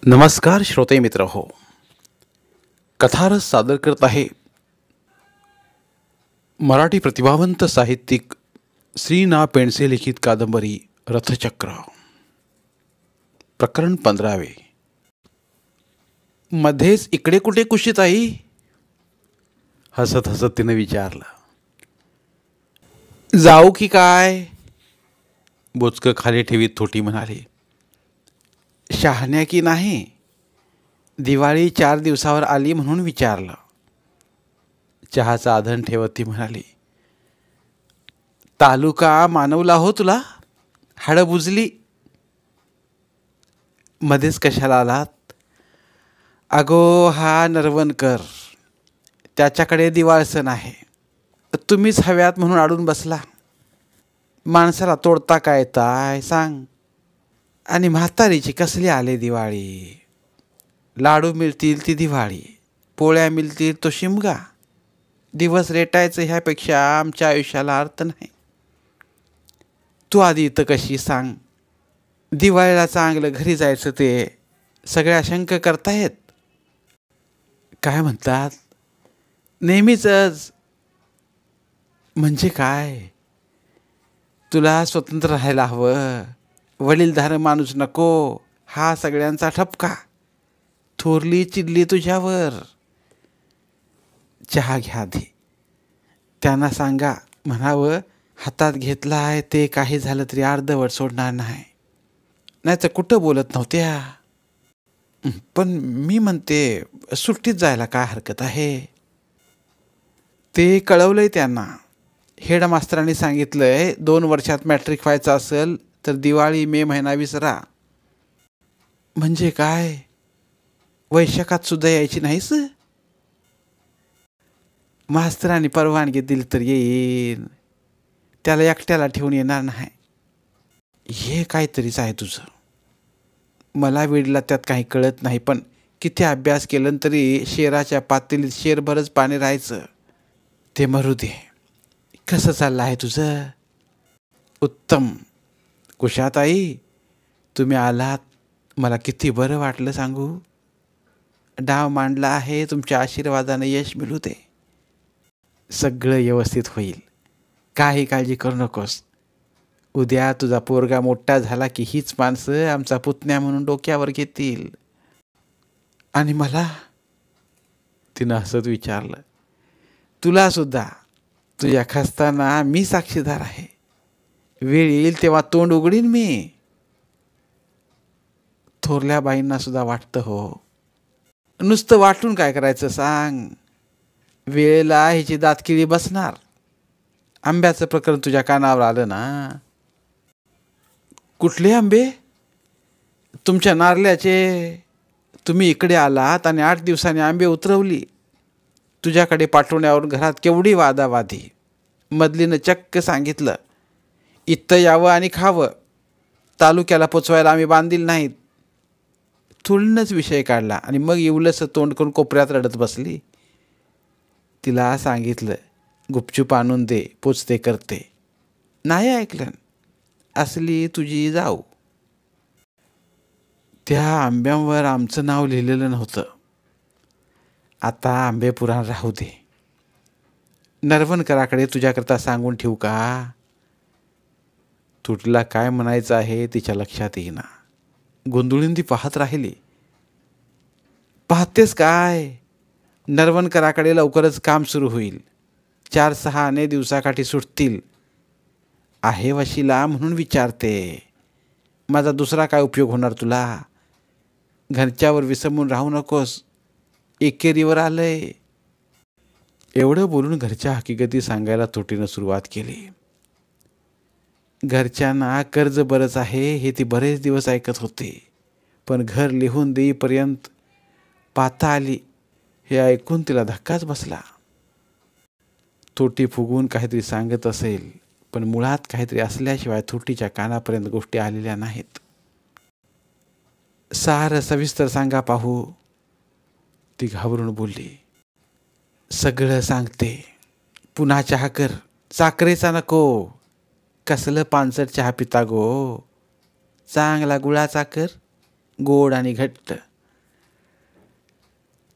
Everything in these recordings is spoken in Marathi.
नमस्कार श्रोते मित्र हो. कथारस सादर करत आहे मराठी प्रतिभावंत साहित्यिक श्री ना पेंडसे लिखित कादंबरी रथचक्र. प्रकरण 15. मध्येच इकडे कुठे कुशीताई? हसत हसत तिने विचारलं. जाऊ की काय? बोचकं खाली ठेवीत थोटी म्हणाली. शहाण्या की नाही? दिवाळी 4 दिवसावर आली म्हणून विचारलं. चहाचा आधण ठेवत ती म्हणाली. तालुका मानवला हो तुला? हाडं बुजली. मध्येच कशाला आलात? अगो हा नरवणकर, त्याच्याकडे दिवाळसण आहे. तुम्हीच हव्यात म्हणून अडून बसला. माणसाला तोडता काय येताय सांग. आणि म्हातारीची कसली आले दिवाळी. लाडू मिळतील ती दिवाळी, पोळ्या मिळतील तो शिमगा. दिवस रेटायचं ह्यापेक्षा आमच्या आयुष्याला अर्थ नाही. तू आधी इथं कशी सांग. दिवाळीला चांगलं घरी जायचं ते सगळ्या शंक करतायत. काय म्हणतात? नेहमीच. म्हणजे काय? तुला स्वतंत्र राहायला हवं. वडीलधार माणूस नको हा सगळ्यांचा ठपका. थोरली चिडली तुझ्यावर. चहा घ्या आधी. त्यांना सांगा म्हणावं हातात घेतला आहे ते काही झालं तरी अर्धवट सोडणार नाही. नाही तर कुठं बोलत नव्हत्या. पण मी म्हणते सुट्टीत जायला काय हरकत आहे? ते कळवलंय त्यांना. हेडमास्तरांनी सांगितलंय 2 वर्षात मॅट्रिक व्हायचं असेल तर दिवाळी मे महिना विसरा. म्हणजे काय? वैशाखात सुद्धा यायची नाहीस? मास्तरांनी परवानगी दिली तर येईन. त्याला एकट्याला ठेवून येणार नाही. हे काहीतरीच आहे तुझं. मला वेडला त्यात काही कळत नाही. पण किती अभ्यास केलं तरी शेराच्या पातेलीत शेरभरच पाणी राहायचं. ते मरू दे. कसं चाललं आहे तुझं? उत्तम. कुशाताई तुम्ही आलात, मला किती बरं वाटलं सांगू. डाव मांडला आहे. तुमच्या आशीर्वादाने यश मिळू दे. सगळं व्यवस्थित होईल. काही काळजी करू नकोस. उद्या तुझा पोरगा मोठा झाला की हीच माणसं आमचा पुतण्या म्हणून डोक्यावर घेतील. आणि मला? तिनं हसत विचारलं. तुला सुद्धा. तुझ्या खस्ताना मी साक्षीदार आहे. वेळ येईल तेव्हा तोंड उघडीन मी. थोरल्या बाईंना सुद्धा वाटतं हो. नुसतं वाटून काय करायचं सांग. वेळेला हिची दातकिळी बसणार. आंब्याचं प्रकरण तुझ्या कानावर आलं ना? कुठले आंबे? तुमच्या नारल्याचे. तुम्ही इकडे आलात आणि 8 दिवसांनी आंबे उतरवली. तुझ्याकडे पाठवण्यावरून घरात केवढी वादावादी. मधलीनं चक्क सांगितलं इथं यावं आणि खावं. तालुक्याला पोचवायला आम्ही बांधील नाहीत. थोडीनंच विषय काढला आणि मग येवलंसं तोंड करून कोपऱ्यात रडत बसली. तिला सांगितलं गुपचूप आणून दे, पोचते करते. नाही ऐकलं. असली तुझी जाऊ. त्या आंब्यांवर आमचं नाव लिहिलेलं नव्हतं. आता आंबे पुराण राहू दे. नरवणकराकडे तुझ्याकरता सांगून ठेवू का? तुला काय म्हणायचं आहे तिच्या लक्षात येईना. गोंधळून ती पाहत राहिली. पाहतेस काय? नरवणकराकडे लवकरच काम सुरू होईल. 4-6 दिवसाकाठी सुटतील. आहे वशिला म्हणून विचारते. माझा दुसरा काय उपयोग होणार तुला? घरच्यावर विसंबून राहू नकोस. एकेरीवर आलंय. एवढं बोलून घरच्या हकीकती सांगायला तोटीनं सुरुवात केली. घरच्यांना कर्ज बरंच आहे हे ती बरेच दिवस ऐकत होते. पण घर लिहून देईपर्यंत पाता आली हे ऐकून तिला धक्काच बसला. तोटी फुगून काहीतरी सांगत असेल पण मुळात काहीतरी असल्याशिवाय तोटीच्या कानापर्यंत गोष्टी आलेल्या नाहीत. सारं सविस्तर सांगा पाहू, ती घाबरून बोलली. सगळं सांगते. पुन्हा चहा कर. साखरेचा नको. कसलं पानसट चहा पिता गो. चांगला गुळाचा कर. गोड आणि घट्ट.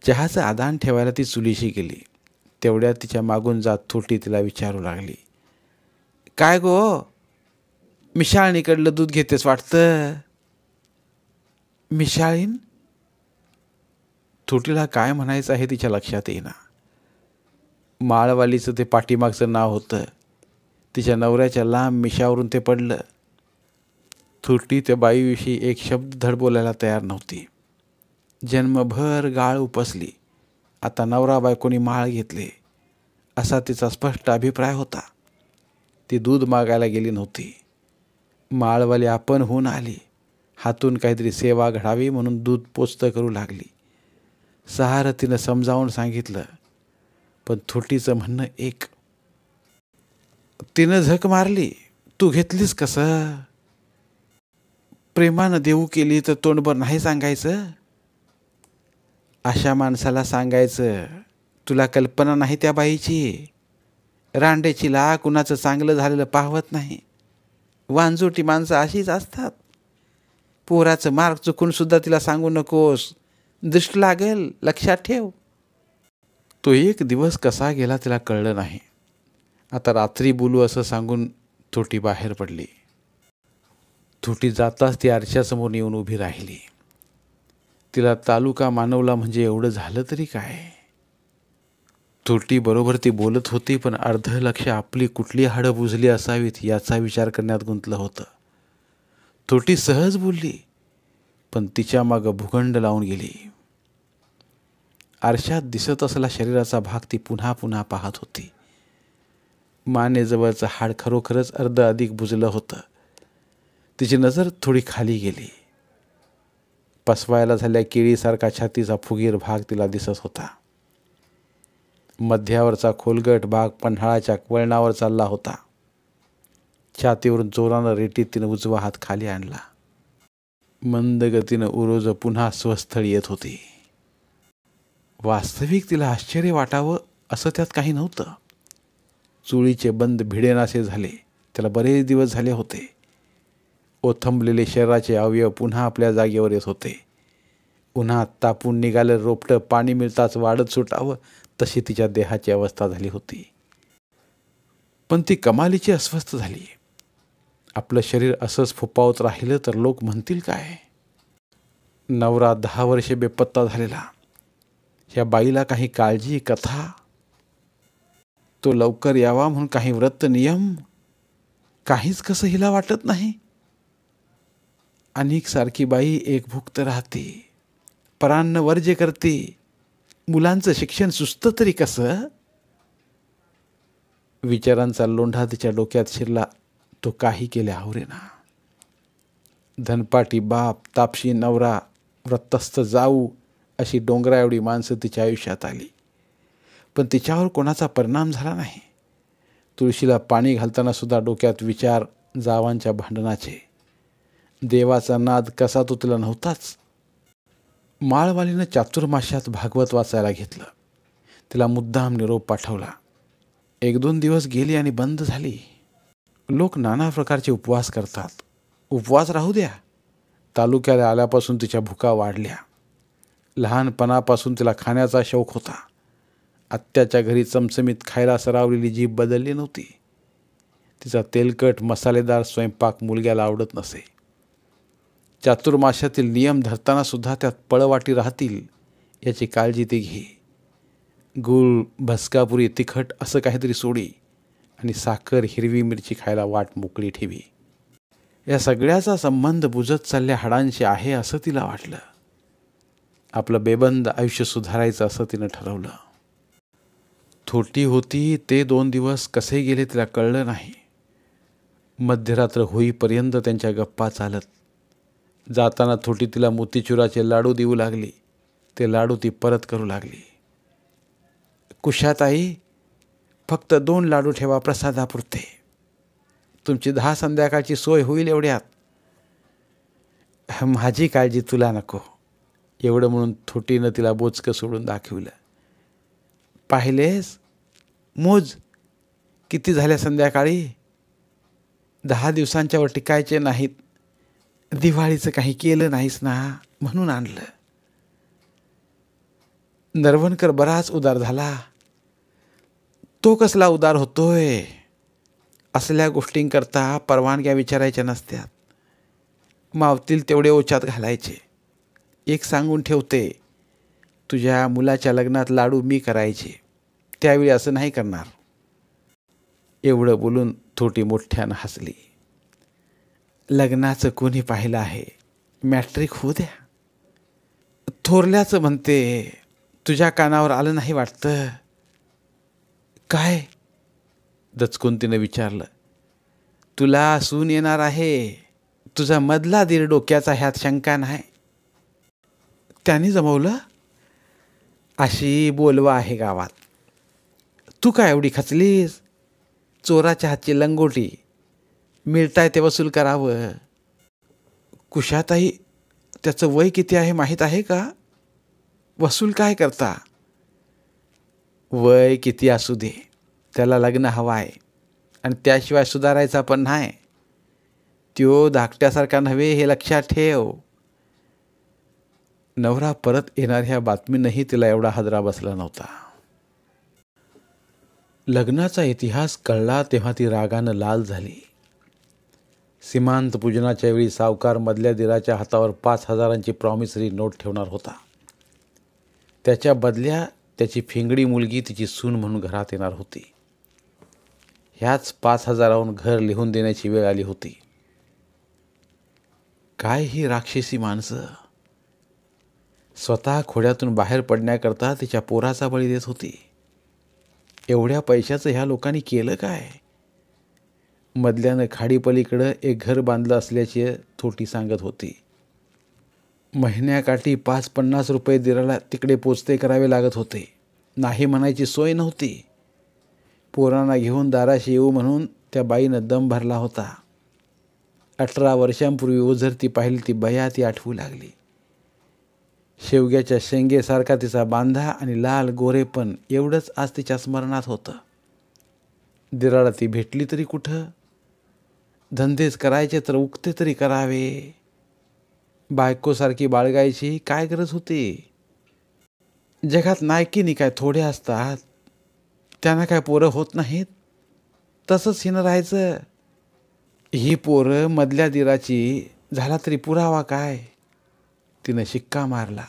चहाचं आदान ठेवायला ती चुलीशी गेली. तेवढ्यात तिच्या मागून जात थोटी तिला विचारू लागली, काय गो, मिशाळणीकडलं दूध घेतेस वाटतं? मिशाळीन? थोटीला काय म्हणायचं आहे तिच्या लक्षात येईना. माळवालीचं ते पाठीमागचं नाव होतं. तिच्या नवऱ्याच्या लांब मिशावरून ते पडलं. थोटी त्या बाईविषयी एक शब्द धड बोलायला तयार नव्हती. जन्मभर गाळ उपसली, आता नवरा बायकोनी माळ घेतले असा तिचा स्पष्ट अभिप्राय होता. ती दूध मागायला गेली नव्हती. माळवाली आपण होऊन आली. हातून काहीतरी सेवा घडावी म्हणून दूध पोचतं करू लागली. सारं तिनं समजावून सांगितलं, पण थोटीचं म्हणणं एक. तिनं झक मारली, तू घेतलीस कसं? प्रेमानं देऊ केली तर तोंडभर नाही सांगायचं? अशा माणसाला सांगायचं, तुला कल्पना नाही त्या बाईची. रांडेची ला कुणाचं चांगलं झालेलं पाहवत नाही. वांजोटी माणसं अशीच असतात. पोराचं मार्ग चुकून सुद्धा तिला सांगू नकोस, दृष्ट लागेल, लक्षात ठेव. तो एक दिवस कसा गेला तिला कळलं नाही. आता रात्री बोलू असं सांगून थोटी बाहेर पडली. थोटी जाताच ती आरशासमोर येऊन उभी राहिली. तिला तालुका मानवला म्हणजे एवढं झालं तरी काय. थोटी बरोबर ती बोलत होती, पण अर्ध लक्ष आपली कुठली हाडं बुजली असावीत याचा विचार करण्यात गुंतलं होतं. थोटी सहज बोलली, पण तिच्या मागं भूखंड लावून गेली. आरशात दिसत असलेला शरीराचा भाग ती पुन्हा पुन्हा पाहत होती. मानेजवळचं हाड खरोखरच अर्ध अधिक बुजलं होतं. तिची नजर थोडी खाली गेली. पसवायला झाल्या केळीसारखा छातीचा फुगीर भाग तिला दिसत होता. मध्यावरचा खोलगट भाग पन्हाळाच्या वळणावर चालला होता. छातीवरून जोरानं रेटीत तिनं उजवा हात खाली आणला. मंद गतीनं उरोज पुन्हा स्वस्थळी येत होती. वास्तविक तिला आश्चर्य वाटावं असं त्यात काही नव्हतं. चुळीचे बंद भिडेनासे झाले. त्याला बरेच दिवस झाले होते. ओथंबलेले शरीराचे अवयव पुन्हा आपल्या जागेवर येत होते. उन्हात तापून निघालं रोपटं पाणी मिळताच वाढत सुटावं तशी तिच्या देहाची अवस्था झाली होती. पण ती कमालीची अस्वस्थ झाली. आपलं शरीर असंच फुपावत राहिलं तर लोक म्हणतील काय? नवरा 10 वर्षे बेपत्ता झालेला. या बाईला काही काळजी, कथा? तो लवकर यावा म्हणून काही व्रत नियम? काहीच कसं हिला वाटत नाही. अनेक सारखी बाई एकभुक्त राहते, परान्न वर्ज्य करते. मुलांचं शिक्षण सुस्त तरी कसं? विचारांचा लोंढा तिच्या डोक्यात शिरला. तो काही केले आवरेना. धनपाटी बाप, तापशी नवरा, व्रतस्थ जाऊ अशी डोंगरा एवढी माणसं तिच्या आयुष्यात आली, पण तिच्यावर कोणाचा परिणाम झाला नाही. तुळशीला पाणी घालताना सुद्धा डोक्यात विचार जावांच्या भांडणाचे. देवाचा नाद कसा तो तिला नव्हताच. माळवालीनं चातुर्मास्यात भागवत वाचायला घेतलं. तिला मुद्दाम निरोप पाठवला. 1-2 दिवस गेली आणि बंद झाली. लोक नाना प्रकारचे उपवास करतात. उपवास राहू द्या. तालुक्याला आल्यापासून तिच्या भुका वाढल्या. लहानपणापासून तिला खाण्याचा शौक होता. आत्याच्या घरी चमचमीत खायला सरावलेली जीभ बदलली नव्हती. तिचा तेलकट मसालेदार स्वयंपाक मुलग्याला आवडत नसे. चातुर्मास्यातील नियम धरताना सुद्धा त्यात पळवाटी राहतील याची काळजी ती घे. गूळ, भस्कापुरी, तिखट असं काहीतरी सोडी आणि साखर, हिरवी मिरची खायला वाट मोकळी ठेवी. या सगळ्याचा संबंध बुजत चालल्या हाडांशी आहे असं तिला वाटलं. आपलं बेबंद आयुष्य सुधारायचं असं तिनं ठरवलं. थोटी होती ते 2 दिवस कसे गेले तिला कळलं नाही. मध्यरात्र होईपर्यंत त्यांच्या गप्पा चालत. जाताना थोटी तिला मोतीचुराचे लाडू देऊ लागली. ते लाडू ती परत करू लागली. कुशाताई, फक्त 2 लाडू ठेवा प्रसादापुरते. तुमची 10 संध्याकाळची सोय होईल एवढ्यात. माझी काळजी तुला नको. एवढं म्हणून थोटीनं तिला बोचकं सोडून दाखवलं. पाहिलेस, मोज किती झाल्या संध्याकाळी. 10 दिवसांच्या वर टिकायचे नाहीत. दिवाळीचं काही केलं नाहीस ना म्हणून आणलं. नरवणकर बराच उदार झाला. तो कसला उदार होतोय? असल्या गोष्टींकरता परवानग्या विचारायच्या नसत्यात. मावतील तेवढे ओच्यात घालायचे. एक सांगून ठेवते, तुझ्या मुलाच्या लग्नात लाडू मी करायचे, त्यावेळी असं नाही करणार. एवढं बोलून थोटी मोठ्यानं हसली. लग्नाचं कोणी पाहिलं आहे? मॅट्रिक होऊ द्या. थोरल्याचं म्हणते, तुझ्या कानावर आलं नाही वाटतं? काय? दचकून तिनं विचारलं. तुला सून येणार आहे. तुझा मधला दीर डोक्याचा ह्यात शंका नाही. त्यांनी जमवलं? अशी बोलवा आहे गावात. तू काय एवढी खचलीस? चोराच्या हातची लंगोटी, मिळताय ते वसूल करावं. कुशाताई, त्याचं वय किती आहे माहीत आहे का? वसूल काय करता? वय किती असू दे, त्याला लग्न हवं आहे आणि त्याशिवाय सुधारायचा पण नाही. त्यो धाकट्यासारखा नव्हे हे लक्षात ठेव. नवरा परत येणार ह्या बातमीनंही तिला एवढा हादरा बसला नव्हता. लग्नाचा इतिहास कळला तेव्हा ती रागानं लाल झाली. सीमांत पूजनाच्या वेळी सावकार मधल्या दिराच्या हातावर 5,000ची प्रॉमिसरी नोट ठेवणार होता. त्याच्या बदल्या त्याची फिंगडी मुलगी तिची सून म्हणून घरात येणार होती. ह्याच 5,000हून घर लिहून देण्याची वेळ आली होती. काय ही राक्षसी माणसं! स्वतः खोड्यातून बाहेर पडण्याकरता तिच्या पोराचा बळी देत होती. एवढ्या पैशाचं ह्या लोकांनी केलं काय? मधल्यानं खाडीपलीकडं एक घर बांधलं असल्याची थोटी सांगत होती. महिन्याकाठी 5-50 रुपये दिराला तिकडे पोचते करावे लागत होते. नाही म्हणायची सोय नव्हती. पोरांना घेऊन दाराशी येऊ म्हणून त्या बाईनं दम भरला होता. 18 वर्षांपूर्वी ओझरती पाहिली ती बया ती आठवू लागली. शेवग्याच्या शेंगेसारखा तिचा बांधा आणि लाल गोरेपण एवढंच आज तिच्या स्मरणात होतं. दिराला ती भेटली तरी कुठं? धंदेच करायचे तर उकते तरी करावे. बायकोसारखी बाळगायची काय गरज होती? जगात नायकीनी काय थोडे असतात? त्यांना काय पोरं होत नाहीत? तसंच हिनं राहायचं. ही पोरं मधल्या दिराची झाला तरी पुरावा काय? तिनं शिक्का मारला.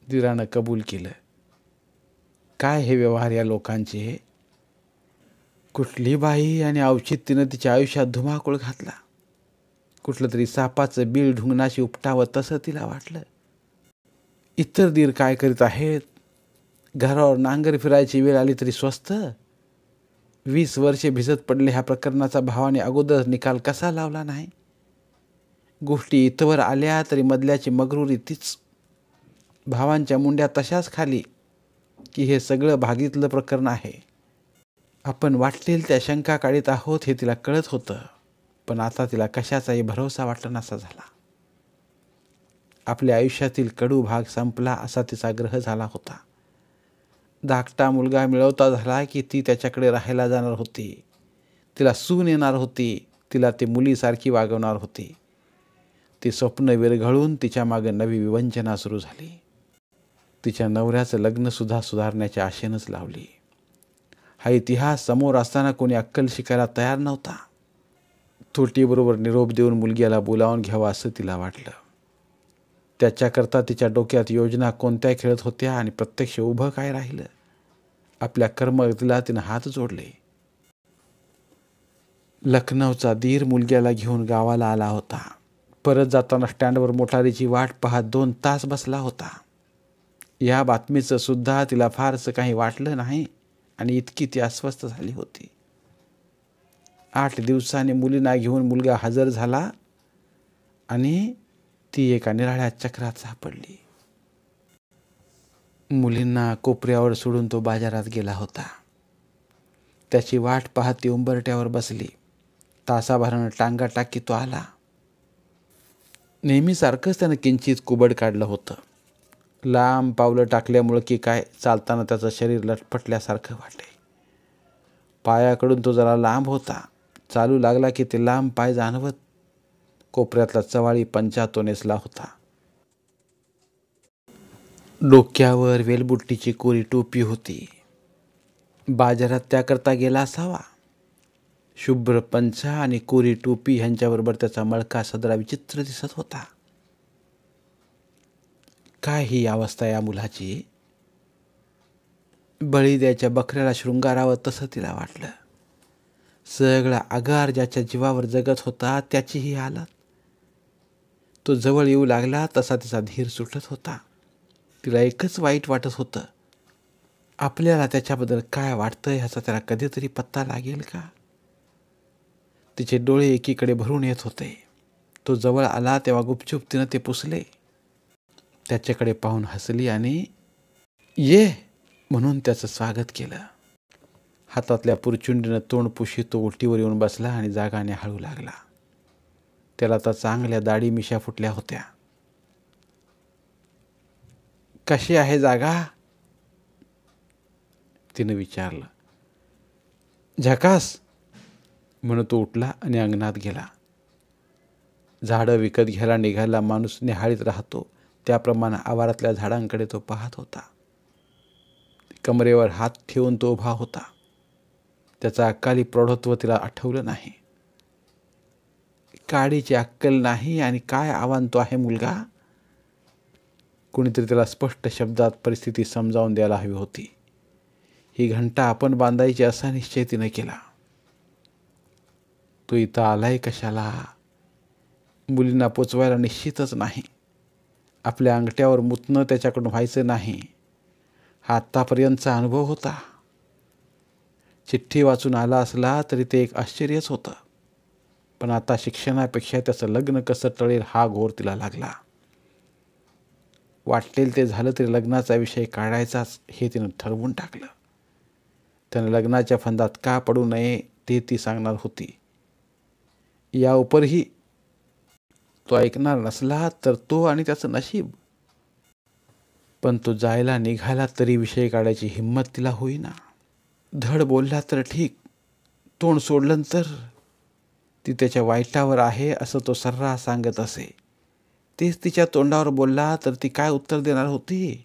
दिरानं कबूल केलं. काय हे व्यवहार या लोकांचे? कुठली बाई आणि औचित्यानं तिच्या आयुष्यात धुमाकूळ घातला. कुठलं तरी सापाचं बीळ ढुंगणाशी उपटावं तसं तिला वाटलं. इतर दीर काय करीत आहेत? घरावर नांगर फिरायची वेळ आली तरी स्वस्त. 20 वर्षे भिजत पडले ह्या प्रकरणाचा भावाने अगोदर निकाल कसा लावला नाही? गोष्टी इथवर आल्या तरी मधल्याची मगरुरी तीच. भावांच्या मुंड्या तशाच खाली की हे सगळं भागीतलं प्रकरण आहे. आपण वाटेल त्या शंका काढीत आहोत हे तिला कळत होतं, पण आता तिला कशाचाही भरोसा वाटणासा झाला. आपल्या आयुष्यातील कडू भाग संपला असा तिचा ग्रह झाला होता. धाकटा मुलगा मिळवता झाला की ती त्याच्याकडे राहायला जाणार होती. तिला सून येणार होती. तिला ती मुलीसारखी वागवणार होती. ती स्वप्न विरघळून तिच्या मागे नवी विवंचना सुरू झाली. तिच्या नवऱ्याचं लग्नसुद्धा सुधारण्याच्या आशेनंच लावली. हा इतिहास समोर असताना कोणी अक्कल शिकायला तयार नव्हता. थोटीबरोबर निरोप देऊन मुलग्याला बोलावून घ्यावं असं तिला वाटलं. त्याच्याकरता तिच्या डोक्यात योजना कोणत्या खेळत होत्या आणि प्रत्यक्ष उभं काय राहिलं. आपल्या कर्मगतीला तिनं हात जोडले. लखनौचा दीर मुलग्याला घेऊन गावाला आला होता. परत जाताना स्टँडवर मोटारीची वाट पाहत 2 तास बसला होता. या बातमीचं सुद्धा तिला फारसं काही वाटलं नाही आणि इतकी ती अस्वस्थ झाली होती. 8 दिवसांनी मुलींना घेऊन मुलगा हजर झाला आणि ती एका निराळ्या चक्रात सापडली. मुलींना कोपऱ्यावर सोडून तो बाजारात गेला होता. त्याची वाट पाहत ती उंबरट्यावर बसली. तासाभरानं टांगा टाकी तो आला. नेहमीसारखंच त्यानं किंचित कुबड काढलं होतं. लांब पावलं टाकल्यामुळं की काय चालताना त्याचं शरीर लटपटल्यासारखं वाटे. पायाकडून तो जरा लांब होता. चालू लागला की ते लांब पाय जाणवत. कोपऱ्यातला चवाळी पंचा तो नेसला होता. डोक्यावर वेलबुट्टीची कोरी टोपी होती. बाजारात त्याकरता गेला असावा. शुभ्र पंचा आणि कोरी टोपी ह्यांच्याबरोबर त्याचा मळका सदरा विचित्र दिसत होता. काय ही अवस्था या मुलाची? बळी द्यायच्या बकऱ्याला शृंगारावं तसं तिला वाटलं. सगळा आगार ज्याच्या जीवावर जगत होता त्याचीही हालत. तो जवळ येऊ लागला तसा तिचा धीर सुटत होता. तिला एकच वाईट वाटत होतं, आपल्याला त्याच्याबद्दल काय वाटतं ह्याचा त्याला कधीतरी पत्ता लागेल का? तिचे डोळे एकीकडे भरून येत होते. तो जवळ आला तेव्हा गुपचूप तिनं ते पुसले. त्याच्याकडे पाहून हसली आणि ये म्हणून त्याचं स्वागत केलं. हातातल्या पुरचुंडीनं तोंड पुशी तो ओटीवर येऊन बसला आणि जागाने हळू लागला. त्याला तर चांगल्या दाढी मिशा फुटल्या होत्या. कशी आहे जागा? तिनं विचारलं. झकास म्हणून तो उठला आणि अंगणात गेला. झाडं विकत घ्यायला निघायला माणूस निहाळीत राहतो त्याप्रमाणे आवारातल्या झाडांकडे तो पाहत होता. कमरेवर हात ठेवून तो उभा होता. त्याचा अकाली प्रौढत्व तिला आठवलं नाही. काडीची अक्कल नाही आणि काय आवांतो आहे मुलगा. कुणीतरी त्याला स्पष्ट शब्दात परिस्थिती समजावून द्यायला हवी होती. ही घंटा आपण बांधायची असा निश्चय तिनं केला. तो इथं आलाय कशाला? मुलींना पोचवायला निश्चितच नाही. आपल्या अंगठ्यावर मुतणं त्याच्याकडून व्हायचं नाही हा आत्तापर्यंतचा अनुभव होता. चिठ्ठी वाचून आला असला तरी ते एक आश्चर्यच होतं. पण आता शिक्षणापेक्षा त्याचं लग्न कसं टळेल हा घोर तिला लागला. वाटेल ते झालं तरी लग्नाचा विषय काढायचाच हे तिनं ठरवून टाकलं. त्यानं लग्नाच्या फंदात का पडू नये ते ती सांगणार होती. या उपरही तो ऐकणार नसला तर तो आणि त्याचं नशीब. पण तो जायला निघाला तरी विषय काढायची हिंमत तिला होईना. धड बोलला तर ठीक, तोंड सोडलं तर ती त्याच्या वाईटावर आहे असं तो सर्रास सांगत असे. तेच तिच्या तोंडावर बोलला तर ती काय उत्तर देणार होती?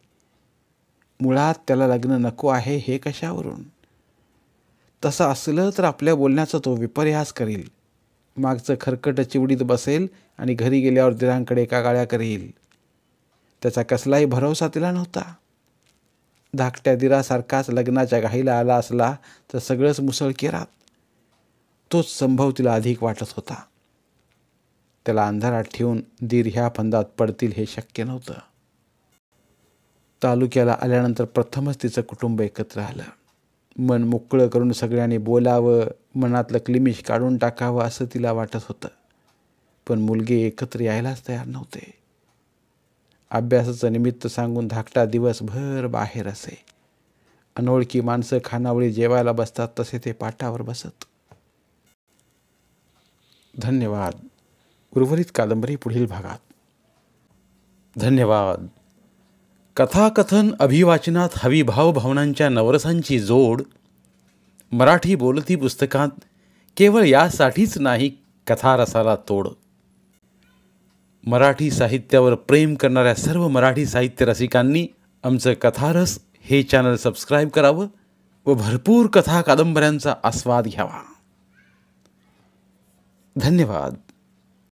मुळात त्याला लग्न नको आहे हे कशावरून? तसं असलं तर आपल्या बोलण्याचा तो विपर्यास करील. मागचं खरकट चिवडीत बसेल आणि घरी गेल्यावर दिरांकडे कागाळ्या करील. त्याचा कसलाही भरवसा तिला नव्हता. धाकट्या दिरासारखाच लग्नाच्या घाईला आला असला तर सगळंच मुसळकेरात. तोच संभव तिला अधिक वाटत होता. त्याला अंधारात ठेवून दीर ह्या फंदात पडतील हे शक्य नव्हतं. तालुक्याला आल्यानंतर प्रथमच तिचं कुटुंब एकत्र आलं. मन मोकळं करून सगळ्यांनी बोलावं, मनातलं क्लिमिश काढून टाकावं असं तिला वाटत होतं. पण मुलगे एकत्र यायलाच तयार नव्हते. अभ्यासाचं निमित्त सांगून धाकटा दिवसभर बाहेर असे. अनोळखी माणसं खानावळी जेवायला बसतात तसे ते पाटावर बसत. धन्यवाद. उर्वरित कादंबरी पुढील भागात. धन्यवाद. कथाकथन अभिवाचनात हवी भावभावनांच्या नवरसांची जोड मराठी बोलती पुस्तकात केवळ यासाठीच नाही कथारसाला तोड. मराठी साहित्यावर प्रेम करणाऱ्या सर्व मराठी साहित्य रसिकांनी आमचं कथारस हे चॅनल सबस्क्राईब करावं व भरपूर कथा कादंबऱ्यांचा आस्वाद घ्यावा. धन्यवाद.